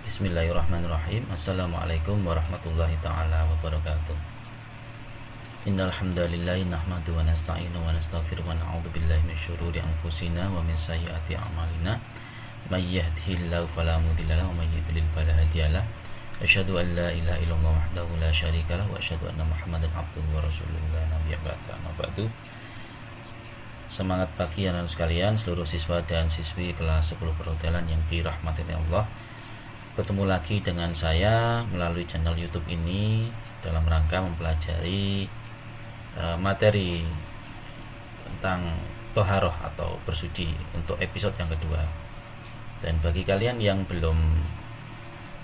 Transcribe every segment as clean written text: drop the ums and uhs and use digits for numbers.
Bismillahirrahmanirrahim. Assalamualaikum warahmatullahi ta'ala wabarakatuh. Innal hamdalillahi nahmaduhu wa nasta'inuhu wa nastaghfiruh wa na'udzu billahi min syururi anfusina wa min sayyiati a'malina. May yahdihillahu fala mudilla lahu wa may yudlil fala hadiyalah. Asyhadu an la ilaha illallah wahdahu la syarika lahu wa asyhadu anna Muhammadan abduhu wa rasuluhu la nabiyya ba'du. Semangat pagi anak sekalian, seluruh siswa dan siswi kelas 10 perhotelan yang dirahmati Allah. Bertemu lagi dengan saya melalui channel YouTube ini dalam rangka mempelajari materi tentang toharoh atau bersuci untuk episode yang kedua. Dan bagi kalian yang belum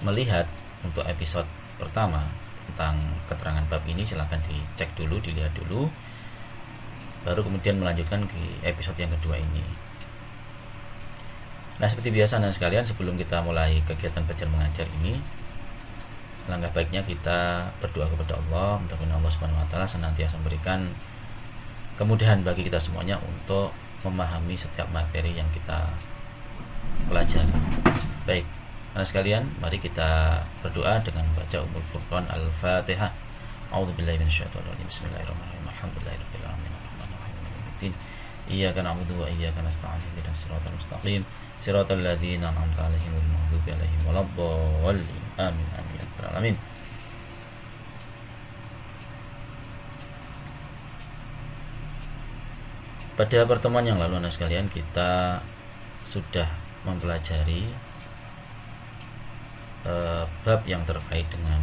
melihat untuk episode pertama tentang keterangan bab ini, silahkan dicek dulu, dilihat dulu, baru kemudian melanjutkan ke episode yang kedua ini. Nah, seperti biasa anak sekalian, sebelum kita mulai kegiatan belajar mengajar ini, langkah baiknya kita berdoa kepada Allah. Mudah-mudahan Allah Subhanahu wa taala senantiasa memberikan kemudahan bagi kita semuanya untuk memahami setiap materi yang kita pelajari. Baik, anak sekalian, mari kita berdoa dengan baca Ummul Furqan Al-Fatihah. A'udzubillahi minasyaitonir rajim. Bismillahirrahmanirrahim. Alhamdulillahirabbil alamin. Arrahmanirrahim. Maliki yaumiddin. Iyyaka na'budu wa iyyaka nasta'in. Ihdinas siratal mustaqim. Siratal ladzina an'amta 'alaihim ghairil maghdubi 'alaihim waladdallin. Amin amin ya rabbal alamin. Pada pertemuan yang lalu anak sekalian, kita sudah mempelajari bab yang terkait dengan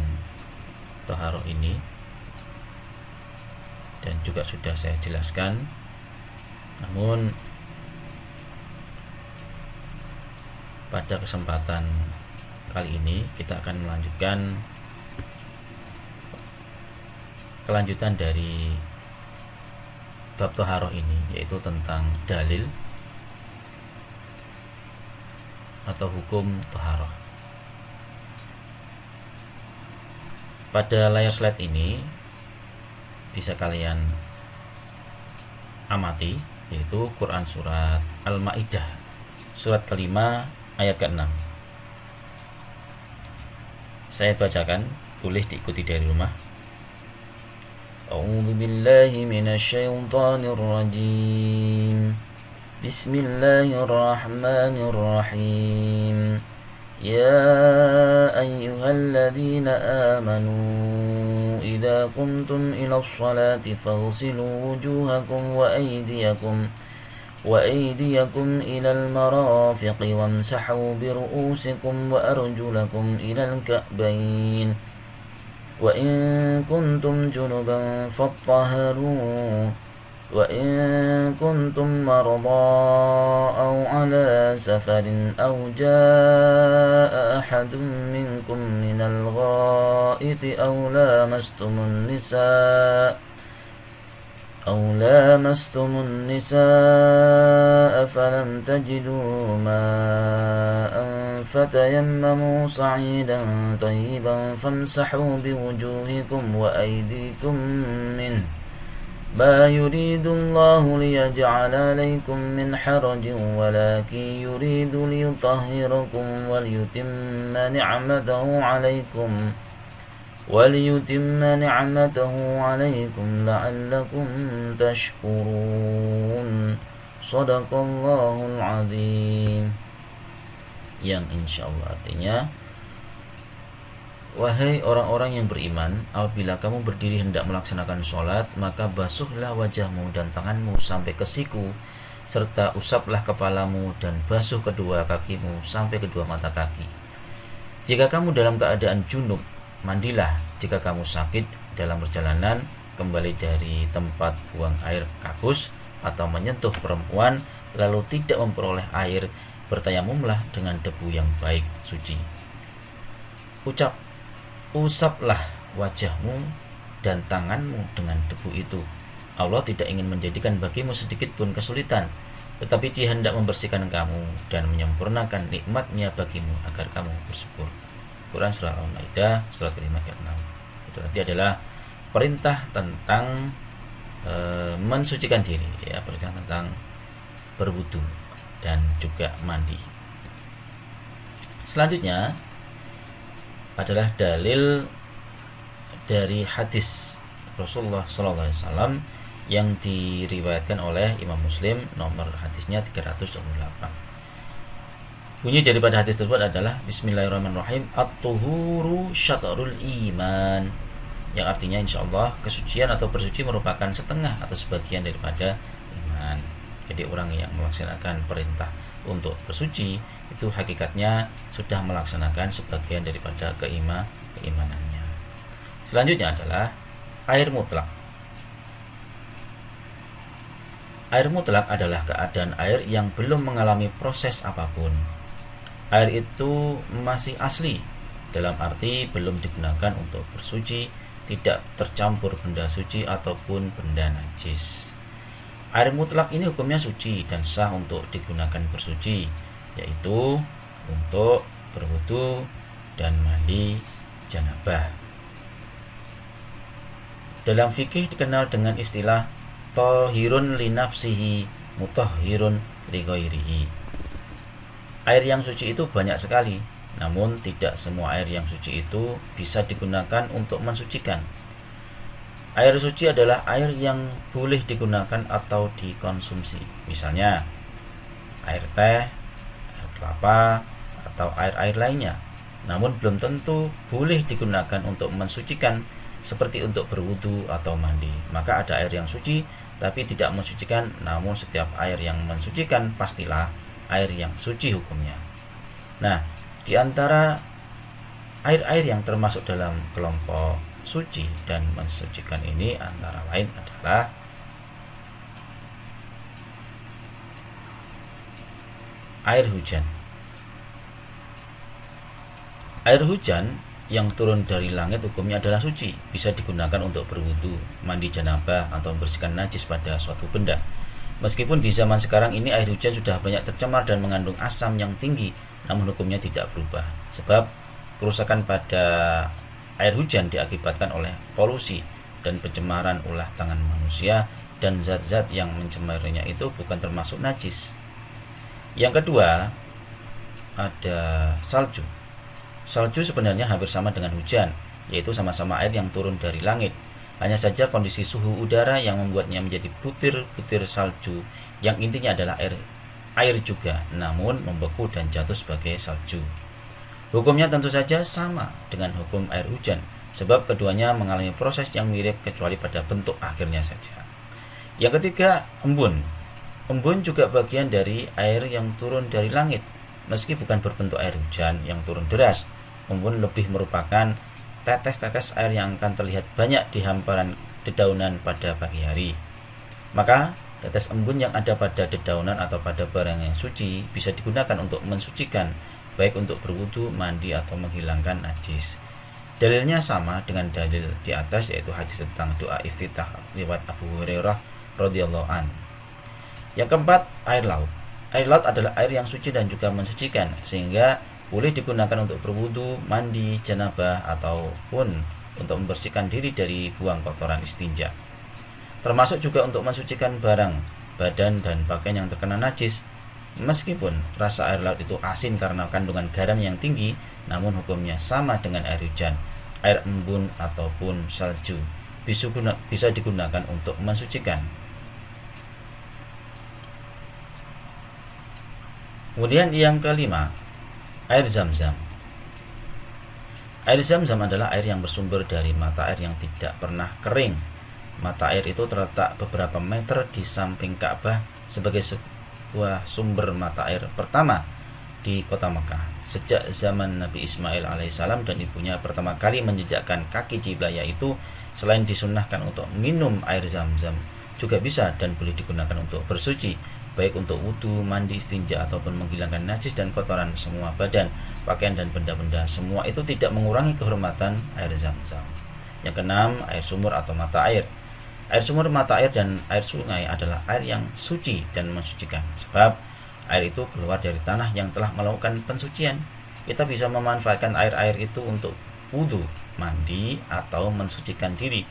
taharah ini, dan juga sudah saya jelaskan. Namun pada kesempatan kali ini kita akan melanjutkan kelanjutan dari bab taharah ini, yaitu tentang dalil atau hukum taharah. Pada layar slide ini bisa kalian amati, yaitu Quran surat Al-Maidah surat kelima ayat ke-6. Saya bacakan, boleh diikuti dari rumah. A'udzu billahi minasyaitonir rajim. Bismillahirrahmanirrahim. Ya ayyuhalladzina amanu idza qumtum ila sholati faghsilu wujuhakum وأيديكم إلى المرافق وامسحوا برؤوسكم وأرجلكم إلى الكعبين وإن كنتم جنبا فاطهروا وإن كنتم مرضى أو على سفر أو جاء أحد منكم من الغائط أو لامستم النساء فلم تجدوا ماء فتيمموا صعيدا طيبا فامسحوا بوجوهكم وأيديكم منه ما يريد الله ليجعل عليكم من حرج ولكن يريد ليطهركم وليتم نعمته عليكم لعلكم تشكرون. Shadaqallahul azim. Yang insyaallah artinya, wahai orang-orang yang beriman, apabila kamu berdiri hendak melaksanakan sholat, maka basuhlah wajahmu dan tanganmu sampai ke siku, serta usaplah kepalamu dan basuh kedua kakimu sampai kedua mata kaki. Jika kamu dalam keadaan junub, mandilah. Jika kamu sakit dalam perjalanan, kembali dari tempat buang air kakus, atau menyentuh perempuan lalu tidak memperoleh air, bertayamumlah dengan debu yang baik suci. Usaplah wajahmu dan tanganmu dengan debu itu. Allah tidak ingin menjadikan bagimu sedikit pun kesulitan, tetapi Dia hendak membersihkan kamu dan menyempurnakan nikmat-Nya bagimu agar kamu bersyukur. Quran surah Al-Maidah surat kelima ayat 6. Itu tadi adalah perintah tentang mensucikan diri, ya, perintah tentang berwudu dan juga mandi. Selanjutnya adalah dalil dari hadis Rasulullah SAW yang diriwayatkan oleh Imam Muslim, nomor hadisnya 328. Bunyi daripada hadis tersebut adalah Bismillahirrahmanirrahim, at-tuhuru syatrul iman, yang artinya insyaallah kesucian atau bersuci merupakan setengah atau sebagian daripada iman. Jadi orang yang melaksanakan perintah untuk bersuci itu hakikatnya sudah melaksanakan sebagian daripada keimanannya. Selanjutnya adalah air mutlak. Air mutlak adalah keadaan air yang belum mengalami proses apapun. Air itu masih asli, dalam arti belum digunakan untuk bersuci, tidak tercampur benda suci ataupun benda najis. Air mutlak ini hukumnya suci dan sah untuk digunakan bersuci, yaitu untuk berwudu dan mandi janabah. Dalam fikih dikenal dengan istilah thahirun li nafsihi mutahhirun li ghairihi. Air yang suci itu banyak sekali, namun tidak semua air yang suci itu bisa digunakan untuk mensucikan. Air suci adalah air yang boleh digunakan atau dikonsumsi, misalnya air teh, air kelapa, atau air-air lainnya. Namun belum tentu boleh digunakan untuk mensucikan, seperti untuk berwudu atau mandi. Maka ada air yang suci tapi tidak mensucikan, namun setiap air yang mensucikan pastilah air yang suci hukumnya. Nah, di antara air-air yang termasuk dalam kelompok suci dan mensucikan ini antara lain adalah air hujan. Air hujan yang turun dari langit hukumnya adalah suci, bisa digunakan untuk berwudu, mandi janabah, atau membersihkan najis pada suatu benda. Meskipun di zaman sekarang ini air hujan sudah banyak tercemar dan mengandung asam yang tinggi, namun hukumnya tidak berubah. Sebab kerusakan pada air hujan diakibatkan oleh polusi dan pencemaran ulah tangan manusia, dan zat-zat yang mencemarinya itu bukan termasuk najis. Yang kedua, ada salju. Salju sebenarnya hampir sama dengan hujan, yaitu sama-sama air yang turun dari langit. Hanya saja kondisi suhu udara yang membuatnya menjadi butir-butir salju yang intinya adalah air juga, namun membeku dan jatuh sebagai salju. Hukumnya tentu saja sama dengan hukum air hujan, sebab keduanya mengalami proses yang mirip kecuali pada bentuk akhirnya saja. Yang ketiga, embun. Embun juga bagian dari air yang turun dari langit. Meski bukan berbentuk air hujan yang turun deras, embun lebih merupakan tetes-tetes air yang akan terlihat banyak di hamparan dedaunan pada pagi hari. Maka tetes embun yang ada pada dedaunan atau pada barang yang suci bisa digunakan untuk mensucikan, baik untuk berwudu, mandi, atau menghilangkan najis. Dalilnya sama dengan dalil di atas, yaitu hadis tentang doa iftitah riwayat Abu Hurairah radhiyallahu an. Yang keempat, air laut. Air laut adalah air yang suci dan juga mensucikan, sehingga boleh digunakan untuk berwudu, mandi, janabah, ataupun untuk membersihkan diri dari buang kotoran istinja. Termasuk juga untuk mensucikan barang, badan, dan pakaian yang terkena najis. Meskipun rasa air laut itu asin karena kandungan garam yang tinggi, namun hukumnya sama dengan air hujan, air embun, ataupun salju. Bisa digunakan untuk mensucikan. Kemudian yang kelima, air zam-zam. Air zam-zam adalah air yang bersumber dari mata air yang tidak pernah kering. Mata air itu terletak beberapa meter di samping Ka'bah sebagai sebuah sumber mata air pertama di kota Mekah. Sejak zaman Nabi Ismail alaihissalam dan ibunya pertama kali menjejakkan kaki di wilayah itu, selain disunahkan untuk minum air zam-zam, juga bisa dan boleh digunakan untuk bersuci, baik untuk wudu, mandi, istinja, ataupun menghilangkan najis dan kotoran semua badan, pakaian, dan benda-benda. Semua itu tidak mengurangi kehormatan air zam-zam. Yang keenam, air sumur atau mata air. Air sumur, mata air, dan air sungai adalah air yang suci dan mensucikan, sebab air itu keluar dari tanah yang telah melakukan pensucian. Kita bisa memanfaatkan air-air itu untuk wudu, mandi, atau mensucikan diri,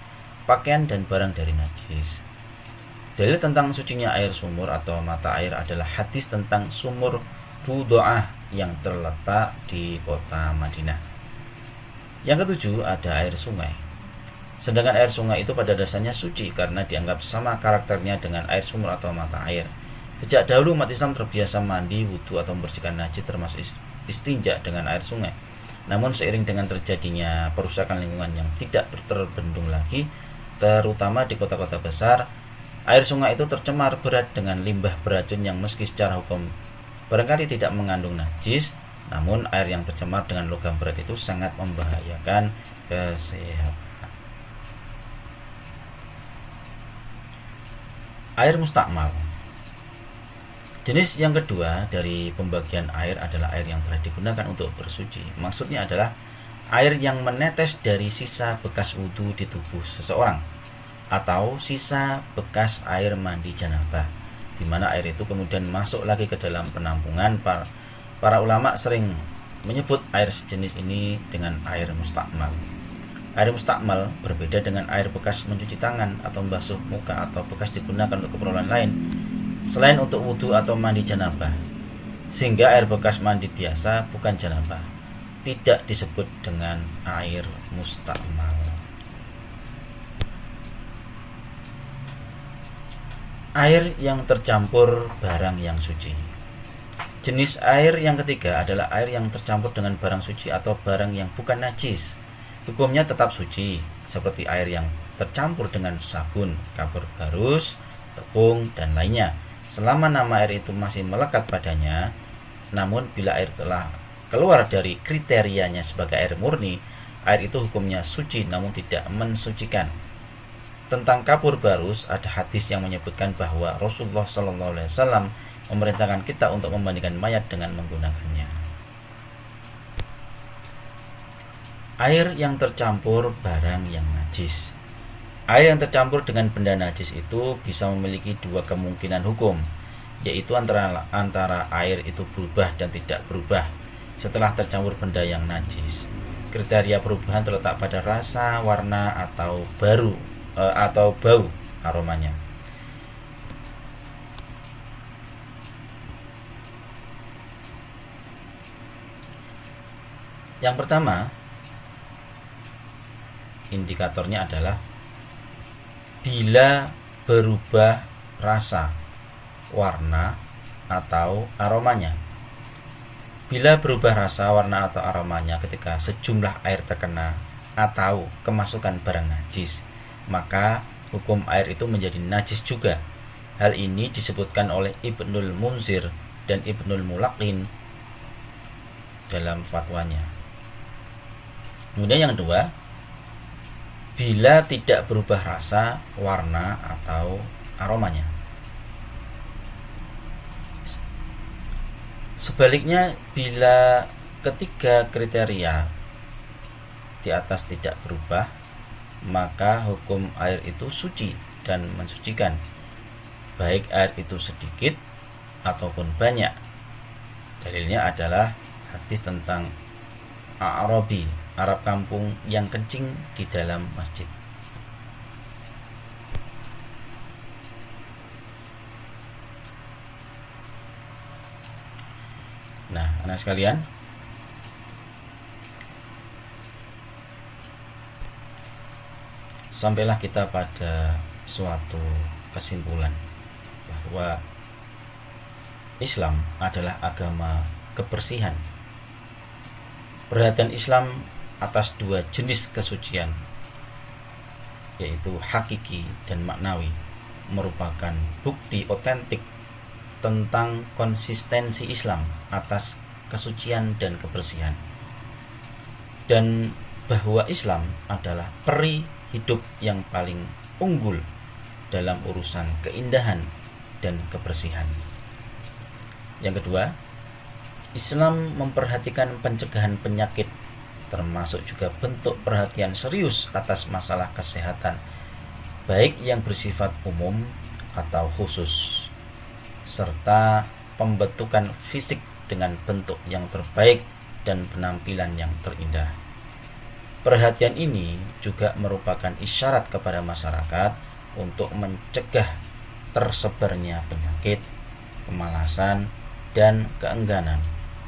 pakaian, dan barang dari najis. Dalil tentang sucinya air sumur atau mata air adalah hadis tentang sumur Budo'ah yang terletak di kota Madinah. Yang ketujuh ada air sungai. Sedangkan air sungai itu pada dasarnya suci karena dianggap sama karakternya dengan air sumur atau mata air. Sejak dahulu umat Islam terbiasa mandi, wudhu atau membersihkan najis termasuk istinja dengan air sungai. Namun seiring dengan terjadinya perusakan lingkungan yang tidak terbendung lagi, terutama di kota-kota besar, air sungai itu tercemar berat dengan limbah beracun yang meski secara hukum barangkali tidak mengandung najis, namun air yang tercemar dengan logam berat itu sangat membahayakan kesehatan. Air mustakmal. Jenis yang kedua dari pembagian air adalah air yang telah digunakan untuk bersuci. Maksudnya adalah air yang menetes dari sisa bekas wudhu di tubuh seseorang atau sisa bekas air mandi janabah, di mana air itu kemudian masuk lagi ke dalam penampungan. Para ulama sering menyebut air sejenis ini dengan air mustakmal. Air mustakmal berbeda dengan air bekas mencuci tangan atau membasuh muka atau bekas digunakan untuk keperluan lain selain untuk wudhu atau mandi janabah, sehingga air bekas mandi biasa bukan janabah tidak disebut dengan air mustakmal. Air yang tercampur barang yang suci. Jenis air yang ketiga adalah air yang tercampur dengan barang suci atau barang yang bukan najis. Hukumnya tetap suci, seperti air yang tercampur dengan sabun, kapur barus, tepung, dan lainnya, selama nama air itu masih melekat padanya. Namun bila air telah keluar dari kriterianya sebagai air murni, air itu hukumnya suci namun tidak mensucikan. Tentang kapur barus, ada hadis yang menyebutkan bahwa Rasulullah SAW memerintahkan kita untuk memandikan mayat dengan menggunakannya. Air yang tercampur barang yang najis. Air yang tercampur dengan benda najis itu bisa memiliki dua kemungkinan hukum, yaitu antara air itu berubah dan tidak berubah setelah tercampur benda yang najis. Kriteria perubahan terletak pada rasa, warna, atau bau aromanya. Yang pertama, indikatornya adalah bila berubah rasa, warna, atau aromanya. Bila berubah rasa, warna, atau aromanya ketika sejumlah air terkena atau kemasukan barang najis, maka hukum air itu menjadi najis juga. Hal ini disebutkan oleh Ibnul Munzir dan Ibnul Mulaqin dalam fatwanya. Kemudian yang kedua, bila tidak berubah rasa, warna, atau aromanya. Sebaliknya, bila ketiga kriteria di atas tidak berubah, maka hukum air itu suci dan mensucikan, baik air itu sedikit ataupun banyak. Dalilnya adalah hadis tentang A'rabi, Arab kampung yang kencing di dalam masjid. Nah, anak sekalian, sampailah kita pada suatu kesimpulan bahwa Islam adalah agama kebersihan. Perhatian Islam atas dua jenis kesucian, yaitu hakiki dan maknawi, merupakan bukti otentik tentang konsistensi Islam atas kesucian dan kebersihan, dan bahwa Islam adalah peri hidup yang paling unggul dalam urusan keindahan dan kebersihan. Yang kedua, Islam memperhatikan pencegahan penyakit, termasuk juga bentuk perhatian serius atas masalah kesehatan, baik yang bersifat umum atau khusus, serta pembentukan fisik dengan bentuk yang terbaik dan penampilan yang terindah. Perhatian ini juga merupakan isyarat kepada masyarakat untuk mencegah tersebarnya penyakit, kemalasan, dan keengganan,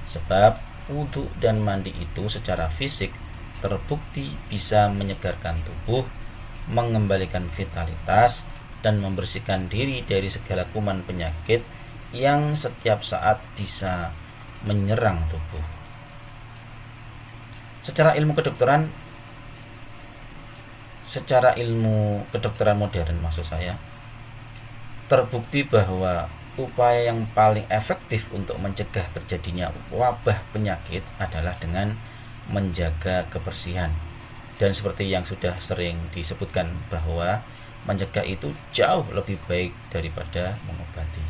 sebab wudhu dan mandi itu secara fisik terbukti bisa menyegarkan tubuh, mengembalikan vitalitas, dan membersihkan diri dari segala kuman penyakit yang setiap saat bisa menyerang tubuh. Secara ilmu kedokteran modern maksud saya, terbukti bahwa upaya yang paling efektif untuk mencegah terjadinya wabah penyakit adalah dengan menjaga kebersihan. Dan seperti yang sudah sering disebutkan bahwa mencegah itu jauh lebih baik daripada mengobati.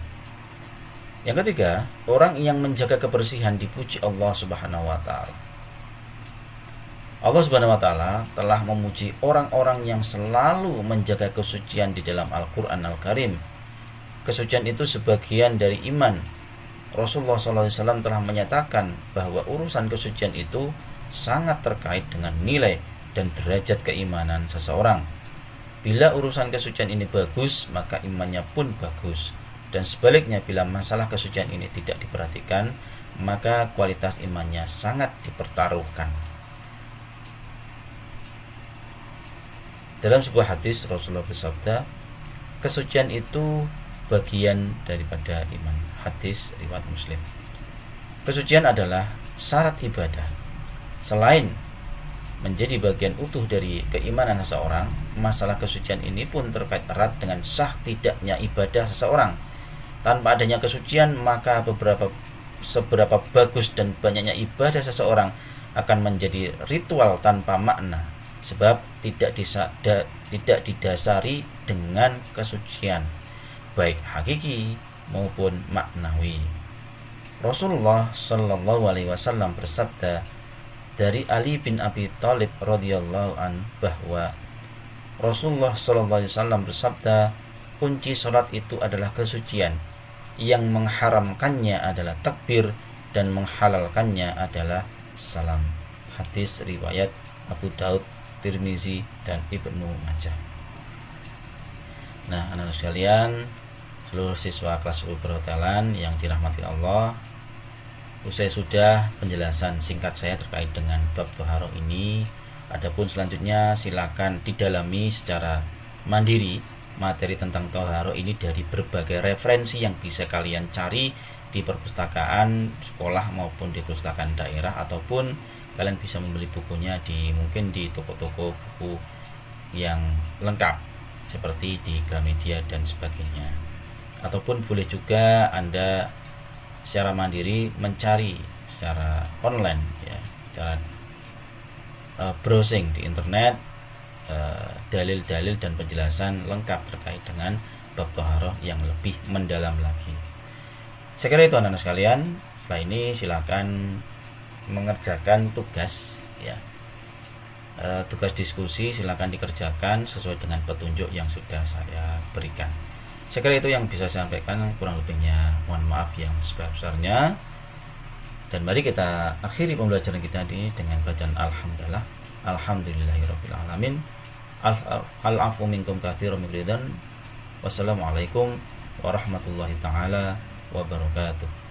Yang ketiga, orang yang menjaga kebersihan dipuji Allah Subhanahu wa taala. Allah Subhanahu wa taala telah memuji orang-orang yang selalu menjaga kesucian di dalam Al-Qur'an Al-Karim. Kesucian itu sebagian dari iman. Rasulullah SAW telah menyatakan bahwa urusan kesucian itu sangat terkait dengan nilai dan derajat keimanan seseorang. Bila urusan kesucian ini bagus, maka imannya pun bagus. Dan sebaliknya, bila masalah kesucian ini tidak diperhatikan, maka kualitas imannya sangat dipertaruhkan. Dalam sebuah hadis Rasulullah bersabda, kesucian itu bagian daripada iman. Hadis riwayat Muslim. Kesucian adalah syarat ibadah. Selain menjadi bagian utuh dari keimanan seseorang, masalah kesucian ini pun terkait erat dengan sah tidaknya ibadah seseorang. Tanpa adanya kesucian, maka seberapa bagus dan banyaknya ibadah seseorang akan menjadi ritual tanpa makna, sebab tidak didasari dengan kesucian, baik hakiki maupun maknawi. Rasulullah Shallallahu Alaihi Wasallam bersabda dari Ali bin Abi Thalib radhiyallahu an bahwa Rasulullah Shallallahu Alaihi Wasallam bersabda, kunci sholat itu adalah kesucian, yang mengharamkannya adalah takbir dan menghalalkannya adalah salam. Hadis riwayat Abu Daud, Tirmizi, dan Ibnu Majah. Nah, anak-anak sekalian, seluruh siswa kelas UI perhotelan yang dirahmati Allah, usai sudah penjelasan singkat saya terkait dengan bab Toharoh ini. Adapun selanjutnya silakan didalami secara mandiri materi tentang Toharoh ini dari berbagai referensi yang bisa kalian cari di perpustakaan sekolah maupun di perpustakaan daerah, ataupun kalian bisa membeli bukunya mungkin di toko-toko buku yang lengkap seperti di Gramedia dan sebagainya. Ataupun boleh juga Anda secara mandiri mencari secara online, ya, secara browsing di internet dalil-dalil dan penjelasan lengkap terkait dengan bab Toharoh yang lebih mendalam lagi. Saya kira itu anak-anak sekalian. Setelah ini silakan mengerjakan tugas, ya. Tugas diskusi silakan dikerjakan sesuai dengan petunjuk yang sudah saya berikan. Saya kira itu yang bisa saya sampaikan, kurang lebihnya mohon maaf yang sebesar-besarnya. Dan mari kita akhiri pembelajaran kita ini dengan bacaan alhamdulillah. Alhamdulillahirabbil alamin. Al-afu minkum katsiran min ridan. Wassalamualaikum warahmatullahi taala wabarakatuh.